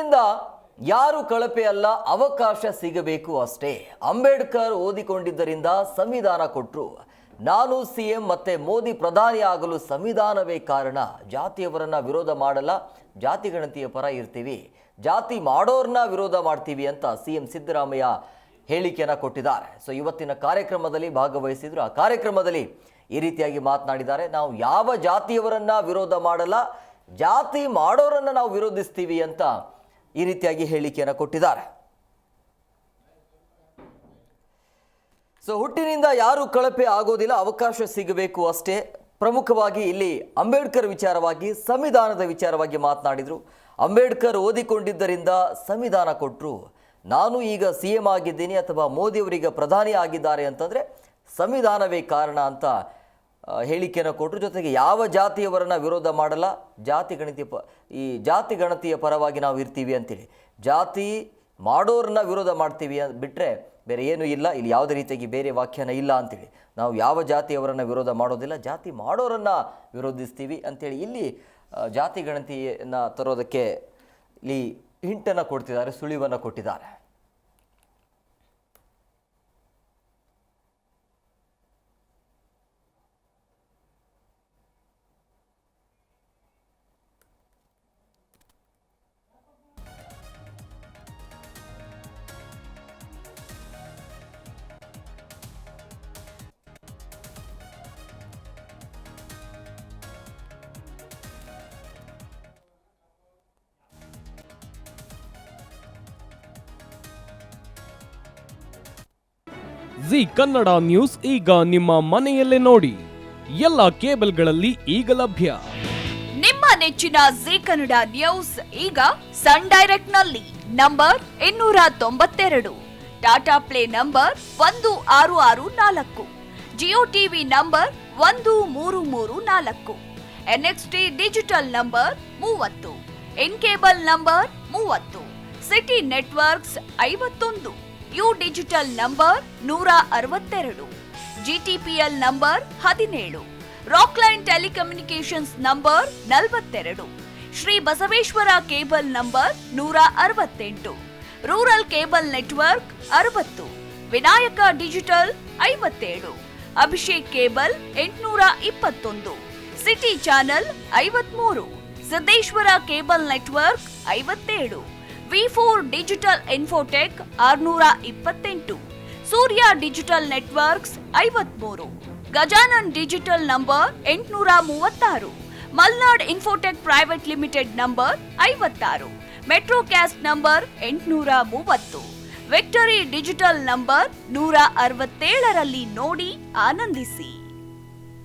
ಹುಟ್ಟಿನಿಂದ ಯಾರು ಕಳಪೆ ಅಲ್ಲ, ಅವಕಾಶ ಸಿಗಬೇಕು ಅಷ್ಟೇ. ಅಂಬೇಡ್ಕರ್ ಓದಿಕೊಂಡಿದ್ದರಿಂದ ಸಂವಿಧಾನ ಕೊಟ್ಟರು. ನಾನು ಸಿಎಂ ಮತ್ತೆ ಮೋದಿ ಪ್ರಧಾನಿ ಆಗಲು ಸಂವಿಧಾನವೇ ಕಾರಣ. ಜಾತಿಯವರನ್ನ ವಿರೋಧ ಮಾಡಲ್ಲ, ಜಾತಿ ಗಣತಿಯ ಪರ ಇರ್ತೀವಿ, ಜಾತಿ ಮಾಡೋರ್ನ ವಿರೋಧ ಮಾಡ್ತೀವಿ ಅಂತ ಸಿಎಂ ಸಿದ್ದರಾಮಯ್ಯ ಹೇಳಿಕೆಯನ್ನು ಕೊಟ್ಟಿದ್ದಾರೆ. ಸೊ ಇವತ್ತಿನ ಕಾರ್ಯಕ್ರಮದಲ್ಲಿ ಭಾಗವಹಿಸಿದ್ರು. ಆ ಕಾರ್ಯಕ್ರಮದಲ್ಲಿ ಈ ರೀತಿಯಾಗಿ ಮಾತನಾಡಿದ್ದಾರೆ. ನಾವು ಯಾವ ಜಾತಿಯವರನ್ನ ವಿರೋಧ ಮಾಡಲ್ಲ, ಜಾತಿ ಮಾಡೋರನ್ನ ನಾವು ವಿರೋಧಿಸ್ತೀವಿ ಅಂತ ಈ ರೀತಿಯಾಗಿ ಹೇಳಿಕೆಯನ್ನು ಕೊಟ್ಟಿದ್ದಾರೆ. ಸೊ ಹುಟ್ಟಿನಿಂದ ಯಾರು ಕಳಪೆ ಆಗೋದಿಲ್ಲ, ಅವಕಾಶ ಸಿಗಬೇಕು ಅಷ್ಟೇ. ಪ್ರಮುಖವಾಗಿ ಇಲ್ಲಿ ಅಂಬೇಡ್ಕರ್ ವಿಚಾರವಾಗಿ, ಸಂವಿಧಾನದ ವಿಚಾರವಾಗಿ ಮಾತನಾಡಿದರು. ಅಂಬೇಡ್ಕರ್ ಓದಿಕೊಂಡಿದ್ದರಿಂದ ಸಂವಿಧಾನ ಕೊಟ್ಟರು. ನಾನು ಈಗ CM ಆಗಿದ್ದೀನಿ ಅಥವಾ ಮೋದಿಯವರೀಗ ಪ್ರಧಾನಿ ಆಗಿದ್ದಾರೆ ಅಂತಂದರೆ ಸಂವಿಧಾನವೇ ಕಾರಣ ಅಂತ ಹೇಳಿಕೆಯನ್ನು ಕೊಟ್ಟರು. ಜೊತೆಗೆ ಯಾವ ಜಾತಿಯವರನ್ನ ವಿರೋಧ ಮಾಡಲ್ಲ, ಜಾತಿ ಗಣತಿಯ ಪರವಾಗಿ ನಾವು ಇರ್ತೀವಿ ಅಂತೇಳಿ, ಜಾತಿ ಮಾಡೋರನ್ನ ವಿರೋಧ ಮಾಡ್ತೀವಿ ಬಿಟ್ಟರೆ ಬೇರೆ ಏನೂ ಇಲ್ಲ, ಇಲ್ಲಿ ಯಾವುದೇ ರೀತಿಯಾಗಿ ಬೇರೆ ವ್ಯಾಖ್ಯಾನ ಇಲ್ಲ ಅಂತೇಳಿ. ನಾವು ಯಾವ ಜಾತಿಯವರನ್ನು ವಿರೋಧ ಮಾಡೋದಿಲ್ಲ, ಜಾತಿ ಮಾಡೋರನ್ನು ವಿರೋಧಿಸ್ತೀವಿ ಅಂಥೇಳಿ ಇಲ್ಲಿ ಜಾತಿ ಗಣತಿಯನ್ನು ತರೋದಕ್ಕೆ ಇಲ್ಲಿ ಹಿಂಟನ್ನು ಕೊಡ್ತಿದ್ದಾರೆ, ಸುಳಿವನ್ನು ಕೊಟ್ಟಿದ್ದಾರೆ. ಜಿ ಕನ್ನಡ ನ್ಯೂಸ್ ಈಗ ನಿಮ್ಮ ಮನೆಯಲ್ಲೇ ನೋಡಿ. ಎಲ್ಲ ಕೇಬಲ್ಗಳಲ್ಲಿ ಈಗ ಲಭ್ಯ. ನಿಮ್ಮ ನೆಚ್ಚಿನ ಜಿ ಕನ್ನಡ ನ್ಯೂಸ್ ಈಗ ಸನ್ ಡೈರೆಕ್ಟ್ ನಲ್ಲಿ number 292, Tata play number 1664, Jio TV number 1334, NXT digital number 30, in cable number 30, city networks 51, U digital number 162, GTPL number 17, Rockline telecommunications number 42, Shri Basaveshwara cable number 168, rural cable network 60, Vinayaka digital 57, Abhishek cable 821, city channel 53, Siddeshwara cable network 57, V4 digital Infotech 628, Surya digital networks 53, Gajanan digital number 836, Malnad infotech private limited number 56, Metrocast number 830, victory digital number 167ರಲ್ಲಿ ನೋಡಿ ಆನಂದಿಸಿ.